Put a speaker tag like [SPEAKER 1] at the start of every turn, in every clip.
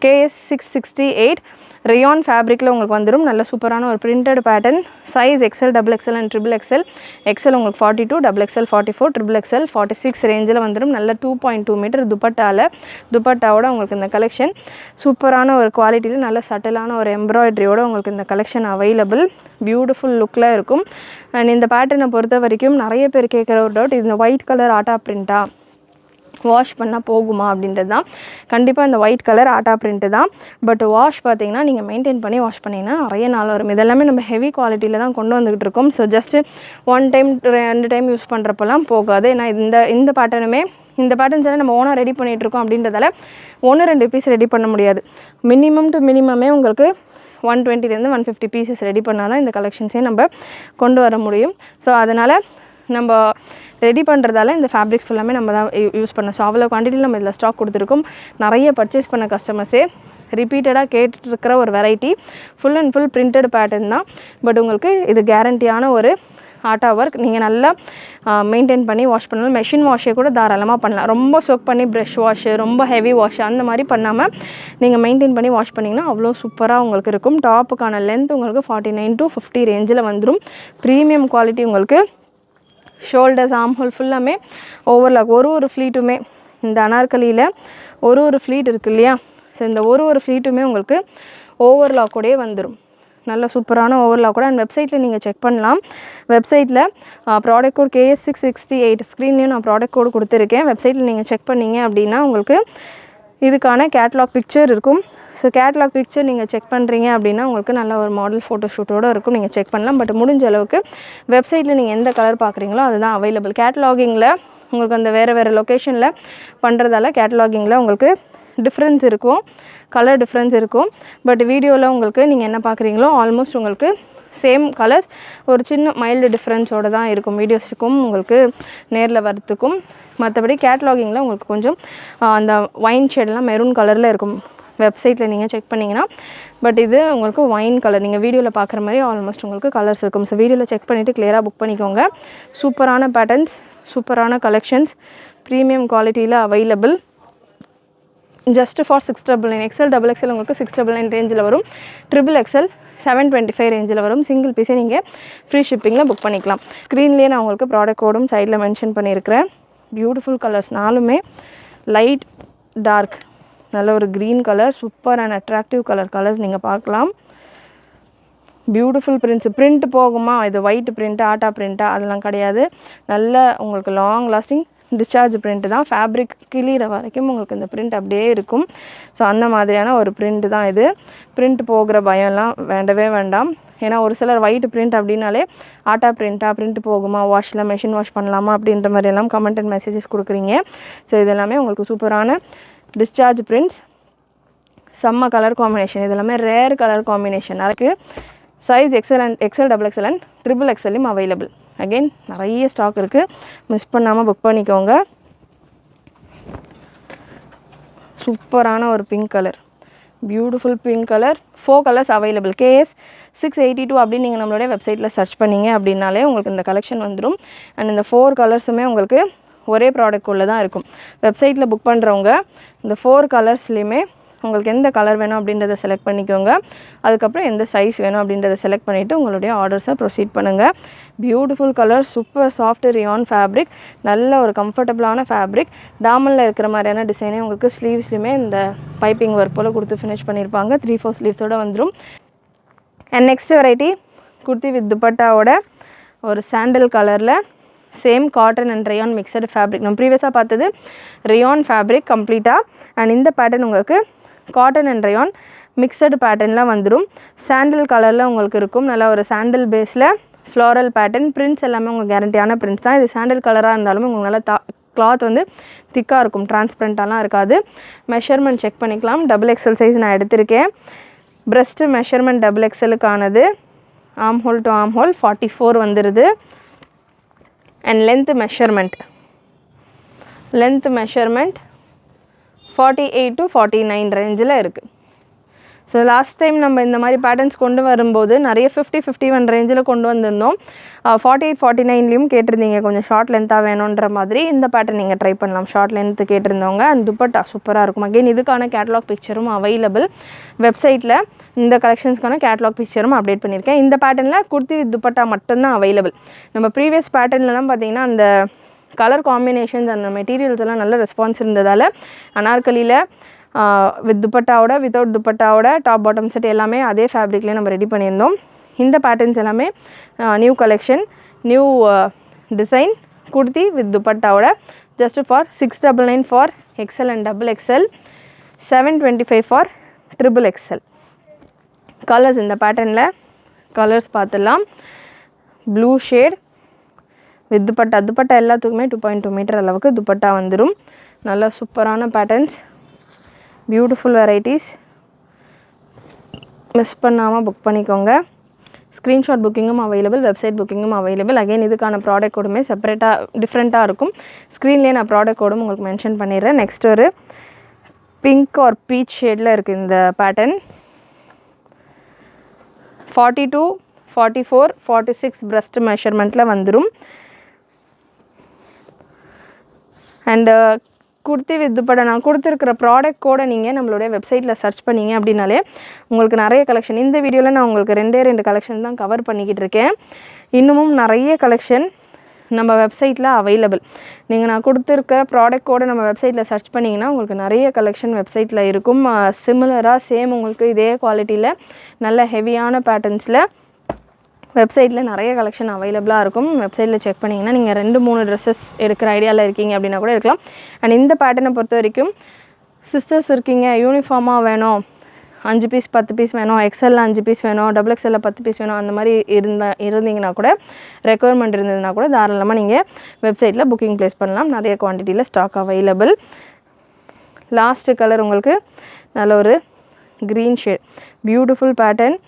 [SPEAKER 1] KS668 rayon ஃபேப்ரிக்கில் உங்களுக்கு வந்துடும். நல்ல சூப்பரான ஒரு printed pattern. Size XL, XXL and XXL. XL உங்களுக்கு 42, XXL 44, XXL 46 ரேஞ்சில் வந்துடும். நல்ல 2.2 மீட்டர் துப்பட்டாவோட உங்களுக்கு இந்த கலெக்ஷன் சூப்பரான ஒரு குவாலிட்டியில் நல்ல சட்டிலான ஒரு எம்ப்ராய்டரியோட உங்களுக்கு இந்த கலெக்ஷன் அவைலபிள். பியூட்டிஃபுல் லுக்கில் இருக்கும். அண்ட் இந்த பேட்டர்னை பொறுத்த வரைக்கும் நிறைய பேர் கேட்குற ஒரு டவுட், இந்த ஒயிட் கலர் ஆட்டா பிரிண்ட்டா, வாஷ் பண்ணால் போகுமா அப்படின்றது தான். கண்டிப்பாக இந்த ஒயிட் கலர் ஆட்டா பிரிண்ட்டு தான். பட் வாஷ் பார்த்தீங்கன்னா நீங்கள் மெயின்டைன் பண்ணி வாஷ் பண்ணிங்கன்னா நிறைய நாள் வரும். இதெல்லாமே நம்ம ஹெவி குவாலிட்டியில் தான் கொண்டு வந்துக்கிட்டு இருக்கோம். So just 1 time 2 time use பண்ணுறப்பெல்லாம் போகாது. ஏன்னா இந்த பேட்டர்னுமே இந்த பேட்டர்ன்ஸ் எல்லாம் நம்ம ஓனாக ரெடி பண்ணிகிட்ருக்கோம் அப்படின்றதால 1-2 பீஸ் ரெடி பண்ண முடியாது. மினிமம் டு மினிமமே உங்களுக்கு 120 150 பீசஸ் ரெடி பண்ணால் தான் இந்த கலெக்ஷன்ஸே நம்ம கொண்டு வர முடியும். ஸோ அதனால் நம்ம ரெடி பண்ணுறதால இந்த ஃபேப்ரிக்ஸ் ஃபுல்லாமே நம்ம தான் யூஸ் பண்ணோம். ஸோ அவ்வளோ குவான்டிட்டியில் நம்ம இதில் ஸ்டாக் கொடுத்துருக்கோம். நிறைய பர்ச்சேஸ் பண்ண கஸ்டமர்ஸே ரிப்பீட்டடாக கேட்டுருக்கிற ஒரு variety. Full and full printed pattern தான். பட் உங்களுக்கு இது கேரண்டியான ஒரு ஆட்டா ஒர்க். நீங்கள் நல்லா மெயின்டைன் பண்ணி வாஷ் பண்ணலாம். மெஷின் வாஷே கூட தாராளமாக பண்ணலாம். ரொம்ப சோக் பண்ணி ப்ரஷ் வாஷு, ரொம்ப ஹெவி வாஷ் அந்த மாதிரி பண்ணாமல் நீங்கள் மெயின்டைன் பண்ணி வாஷ் பண்ணிங்கன்னா அவ்வளோ சூப்பராக உங்களுக்கு இருக்கும். டாப்புக்கான லென்த் உங்களுக்கு 49 to 50 ரேஞ்சில் வந்துடும். ப்ரீமியம் குவாலிட்டி உங்களுக்கு. ஷோல்டர்ஸ், ஆம்ஹோல் ஃபுல்லாமே ஓவர்லாக். ஒரு ஃப்ளீட்டுமே இந்த அனார்கலியில் ஒரு ஃப்ளீட் இருக்குது இல்லையா, ஸோ இந்த ஒரு ஃப்ளீட்டுமே உங்களுக்கு ஓவர்லாக்கோடே வந்துடும். நல்ல சூப்பரான ஓவர்லாக்கோட. அண்ட் வெப்சைட்டில் நீங்கள் செக் பண்ணலாம். வெப்சைட்டில் ப்ராடக்ட் கோட் KS668 ஸ்க்ரீன்லேயும் நான் ப்ராடக்ட் கோடு கொடுத்துருக்கேன். வெப்சைட்டில் நீங்கள் செக் பண்ணிங்க அப்படின்னா உங்களுக்கு இதுக்கான கேட்லாக் பிக்சர் இருக்கும். ஸோ கேட்லாக் பிக்சர் நீங்கள் செக் பண்ணுறீங்க அப்படின்னா உங்களுக்கு நல்ல ஒரு மாடல் ஃபோட்டோஷூட்டோடு இருக்கும். நீங்கள் செக் பண்ணலாம். பட் முடிஞ்ச அளவுக்கு வெப்சைட்டில் நீங்கள் எந்த கலர் பார்க்குறீங்களோ அதுதான் அவைலபிள். கேட்லாகிங்கில் உங்களுக்கு அந்த வேறு லொக்கேஷனில் பண்ணுறதால கேட்லாகிங்கில் உங்களுக்கு டிஃப்ரென்ஸ் இருக்கும், கலர் டிஃப்ரென்ஸ் இருக்கும். பட் வீடியோவில் உங்களுக்கு நீங்கள் என்ன பார்க்குறீங்களோ ஆல்மோஸ்ட் உங்களுக்கு சேம் கலர்ஸ், ஒரு சின்ன மைல்டு டிஃப்ரென்ஸோடு தான் இருக்கும் வீடியோஸுக்கும் உங்களுக்கு நேரில் வரத்துக்கும். மற்றபடி கேட்லாகிங்கில் உங்களுக்கு கொஞ்சம் அந்த ஒயின் ஷேடெலாம் மெரூன் கலரில் இருக்கும் வெப்சைட்டில் நீங்கள் செக் பண்ணிங்கன்னா. பட் இது உங்களுக்கு ஒயின் கலர், நீங்கள் வீடியோவில் பார்க்குற மாதிரி ஆல்மோஸ்ட் உங்களுக்கு கலர்ஸ் இருக்கும். ஸோ வீடியோவில் செக் பண்ணிவிட்டு கிளியராக புக் பண்ணிக்கோங்க. சூப்பரான பேட்டர்ன்ஸ், சூப்பரான கலெக்ஷன்ஸ், ப்ரீமியம் குவாலிட்டியில் available. Just for 699. XL, XXL உங்களுக்கு 699 ரேஞ்சில் வரும். XXL 725 ரேஞ்சில் வரும். சிங்கிள் பீஸே நீங்கள் ஃப்ரீ ஷிப்பிங்கில் புக் பண்ணிக்கலாம். ஸ்க்ரீன்லேயே நான் உங்களுக்கு ப்ராடக்ட் கோடும் சைடில் மென்ஷன் பண்ணியிருக்கிறேன். பியூட்டிஃபுல் கலர்ஸ், நாலுமே லைட் டார்க், நல்ல ஒரு green colour, super and attractive colours நீங்கள் பார்க்கலாம். Beautiful prints. பிரிண்ட் போகுமா, இது ஒயிட் பிரிண்ட்டு ஆட்டா பிரிண்ட்டா அதெல்லாம் கிடையாது. நல்ல உங்களுக்கு லாங் லாஸ்டிங் டிஸ்சார்ஜ் பிரிண்ட்டு தான். ஃபேப்ரிக் கிளியிற வரைக்கும் உங்களுக்கு இந்த பிரிண்ட் அப்படியே இருக்கும். ஸோ அந்த மாதிரியான ஒரு பிரிண்ட் தான் இது. பிரிண்ட் போகிற பயம்லாம் வேண்டவே வேண்டாம். ஏன்னா ஒரு சிலர் ஒயிட் பிரிண்ட் அப்படின்னாலே ஆட்டா பிரிண்ட் போகுமா, வாஷில் மெஷின் வாஷ் பண்ணலாமா அப்படின்ற மாதிரியெல்லாம் கமெண்ட் அண்ட் மெசேஜஸ் கொடுக்குறீங்க. ஸோ இதெல்லாமே உங்களுக்கு சூப்பரான டிஸ்சார்ஜ் பிரிண்ட்ஸ், செம்ம கலர் காம்பினேஷன். இதெல்லாமே ரேர் கலர் காம்பினேஷன் இருக்குது. சைஸ் XL, XXL அண்ட் XXLலையும் அவைலபிள். அகெயின் நிறைய ஸ்டாக் இருக்குது, மிஸ் பண்ணாமல் புக் பண்ணிக்கோங்க. சூப்பரான ஒரு pink colour, beautiful pink colour. 4 colours available. KS682 அப்படின்னு நீங்கள் நம்மளுடைய வெப்சைட்டில் சர்ச் பண்ணிங்க அப்படின்னாலே உங்களுக்கு இந்த கலெக்ஷன் வந்துடும். அண்ட் இந்த 4 கலர்ஸுமே உங்களுக்கு ஒரே ப்ராடக்ட் தான் இருக்கும். வெப்சைட்டில் புக் பண்ணுறவங்க இந்த 4 கலர்ஸ்லேயுமே உங்களுக்கு எந்த கலர் வேணும் அப்படின்றத செலக்ட் பண்ணிக்கோங்க. அதுக்கப்புறம் எந்த சைஸ் வேணும் அப்படின்றத செலக்ட் பண்ணிவிட்டு உங்களுடைய ஆர்டர்ஸை ப்ரொசீட் பண்ணுங்கள். Beautiful colour, super soft Ryan fabric, நல்ல ஒரு கம்ஃபர்டபுளான ஃபேப்ரிக். தாமனில் இருக்கிற மாதிரியான டிசைனே உங்களுக்கு ஸ்லீவ்ஸ்லையுமே இந்த பைப்பிங் ஒர்க் போல் கொடுத்து ஃபினிஷ் பண்ணியிருப்பாங்க. 3/4 ஸ்லீவ்ஸோடு வந்துடும். And next variety kurti with துப்பட்டாவோட ஒரு சாண்டல் கலரில் same cotton and rayon mixed fabric. நம்ம ப்ரீவியஸாக பார்த்தது ரயான் ஃபேப்ரிக் கம்ப்ளீட்டாக. அண்ட் இந்த பேட்டர்ன் உங்களுக்கு காட்டன் அண்ட் ரயான் மிக்சடு பேட்டர்ன்லாம் வந்துடும். சாண்டில் கலரில் உங்களுக்கு இருக்கும். நல்லா ஒரு சாண்டில் பேஸில் ஃப்ளாரல் பேட்டர்ன். பிரிண்ட்ஸ் எல்லாமே உங்களுக்கு கேரண்டியான பிரிண்ட்ஸ் தான். இது சாண்டில் கலராக இருந்தாலுமே உங்களுக்கு நல்லா கிளாத் வந்து திக்காக இருக்கும், டிரான்ஸ்பரண்ட்டாலாம் இருக்காது. மெஷர்மெண்ட் செக் பண்ணிக்கலாம். XXL சைஸ் நான் எடுத்திருக்கேன். பிரஸ்ட்டு மெஷர்மெண்ட் XXLக்கானது. ஆம் ஹோல் டு ஆம் ஹோல் 44 வந்துடுது. அண்ட் லென்த் மெஷர்மெண்ட் 48 to 49 ரேஞ்சில் இருக்குது. ஸோ லாஸ்ட் டைம் நம்ம இந்த மாதிரி பேட்டர்ன்ஸ் கொண்டு வரும்போது நிறைய 50-51 ரேஞ்சில் கொண்டு வந்திருந்தோம். 48-49லேயும் கேட்டிருந்தீங்க கொஞ்சம் ஷார்ட் லென்த்தாக வேணுன்ற மாதிரி. இந்த பேட்டர்ன் நீங்கள் ட்ரை பண்ணலாம், ஷார்ட் லென்த்து கேட்டிருந்தவங்க. அண்ட் துப்பட்டா சூப்பராக இருக்கும். அகெயின் இதுக்கான கேட்லாக் பிக்சரும் அவைலபிள் வெப்சைட்டில். இந்த கலெக்ஷன்ஸ்க்கான கேட்லாக் பிக்சரும் அப்டேட் பண்ணியிருக்கேன். இந்த பேட்டர்னில் குர்த்தி வித் துப்பட்டா மட்டும்தான் அவைலபிள். நம்ம ப்ரீவியஸ் பேட்டர்ன்லலாம் பார்த்திங்கன்னா அந்த கலர் காம்பினேஷன்ஸ் அந்த மெட்டீரியல்ஸ் எல்லாம் நல்ல ரெஸ்பான்ஸ் இருந்ததால் அனார்கலியில் வித் துப்பட்டாவோட வித்தவுட் துப்பட்டாவோட டாப் பாட்டம் செட் எல்லாமே அதே ஃபேப்ரிக்லேயே நம்ம ரெடி பண்ணியிருந்தோம். இந்த பேட்டர்ன்ஸ் எல்லாமே new collection, new design, kurti with துப்பட்டாவோட just for 699 for XL and XXL, 725 for XXL. Colours இந்த பேட்டர்னில் கலர்ஸ் பார்த்துடலாம். Blue shade with dupatta. Dupatta எல்லாத்துக்குமே 2.2 மீட்டர் அளவுக்கு துப்பட்டா வந்துடும். நல்ல சூப்பரான பேட்டர்ன்ஸ், பியூட்டிஃபுல் வெரைட்டிஸ். மிஸ் பண்ணாமல் புக் பண்ணிக்கோங்க. ஸ்க்ரீன்ஷாட் புக்கிங்கும் அவைலபிள், வெப்சைட் புக்கிங்கும் அவைலபிள். அகைன் இதுக்கான ப்ராடக்ட் கோடுமே செப்பரேட்டாக டிஃப்ரெண்ட்டாக இருக்கும். ஸ்க்ரீன்லேயே நான் ப்ராடக்ட் கோடும் உங்களுக்கு மென்ஷன் பண்ணிடுறேன். நெக்ஸ்ட் ஒரு பிங்க் ஆர் பீச் ஷேடில் இருக்குது இந்த பேட்டர்ன். 42, 44, 46 பிரஸ்ட் மெஷர்மெண்ட்டில் வந்துடும். அண்டு குர்த்தி வித் துப்பட்டா நான் கொடுத்துருக்கிற ப்ராடக்ட் கோடை நீங்கள் நம்மளுடைய வெப்சைட்டில் சர்ச் பண்ணிங்க அப்படின்னாலே உங்களுக்கு நிறைய கலெக்ஷன். இந்த வீடியோவில் நான் உங்களுக்கு 2 கலெக்ஷன் தான் கவர் பண்ணிக்கிட்டு இருக்கேன். இன்னமும் நிறைய கலெக்ஷன் நம்ம வெப்சைட்டில் அவைலபிள். நீங்கள் நான் கொடுத்துருக்க ப்ராடக்ட் கோடை நம்ம வெப்சைட்டில் சர்ச் பண்ணிங்கன்னா உங்களுக்கு நிறைய கலெக்ஷன் வெப்சைட்டில் இருக்கும். சிமிலராக சேம் உங்களுக்கு இதே குவாலிட்டியில் நல்ல ஹெவியான பேட்டர்ன்ஸில் வெப்சைட்டில் நிறைய கலெக்ஷன் அவைலபிளாக இருக்கும். வெப்சைட்டில் செக் பண்ணிங்கன்னா நீங்கள் 2-3 ட்ரெஸ்ஸஸ் எடுக்கிற ஐடியாவில் இருக்கீங்க அப்படின்னா கூட எடுக்கலாம். அண்ட் இந்த பேட்டர்னை பொறுத்த வரைக்கும் சிஸ்டர்ஸ் இருக்கீங்க, யூனிஃபார்மாக வேணும், 5 பீஸ் 10 பீஸ் வேணும், XL 5 பீஸ் வேணும், XXL 10 பீஸ் வேணும், அந்த மாதிரி இருந்தீங்கன்னா கூட ரெக்குவயர்மெண்ட் இருந்ததுன்னா கூட தாராளமாக நீங்கள் வெப்சைட்டில் புக்கிங் ப்ளேஸ் பண்ணலாம். நிறைய குவான்டிட்டியில் ஸ்டாக் அவைலபிள். லாஸ்ட்டு கலர் உங்களுக்கு நல்ல ஒரு green shade, beautiful pattern,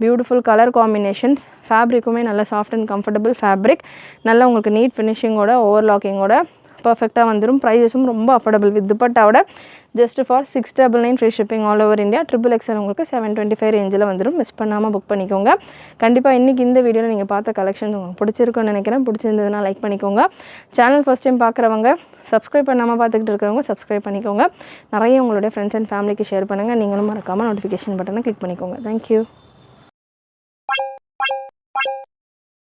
[SPEAKER 1] beautiful colour combinations. ஃபேப்ரிக்குமே நல்ல சாஃப்ட் அண்ட் கம்ஃபர்டபுள் ஃபேப்ரிக். நல்லா உங்களுக்கு நீட் ஃபினிஷிங்கோட ஓவர்லாக்கிங்கோட பர்ஃபெக்டாக வந்துடும். ப்ரைஸஸும் ரொம்ப அஃபோர்டபுள். வித் துப்பட்டாவோட just for 699 free shipping all over India. XXL உங்களுக்கு 725 ரேஞ்சில் வந்துடும். மிஸ் பண்ணாமல் புக் பண்ணிக்கோங்க. கண்டிப்பாக இன்றைக்கி இந்த வீடியோவில் நீங்கள் பார்த்த கலெக்ஷன்ஸ் உங்களுக்கு பிடிச்சிருக்குன்னு நினைக்கிறேன். பிடிச்சிருந்ததுன்னா லைக் பண்ணிக்கோங்க. சேனல் ஃபஸ்ட் டைம் பார்க்குறவங்க, சப்ஸ்கிரைப் பண்ணாமல் பார்த்துக்கிட்டு இருக்கிறவங்க சப்ஸ்கிரைப் பண்ணிக்கோங்க. நிறைய உங்களுடைய ஃப்ரெண்ட்ஸ் அண்ட் ஃபேமிலிக்கு ஷேர் பண்ணுங்கள். நீங்களும் மறக்காமல் நோட்டிஃபிகேஷன் பட்டனை கிளிக் பண்ணிக்கோங்க. தேங்க்யூ.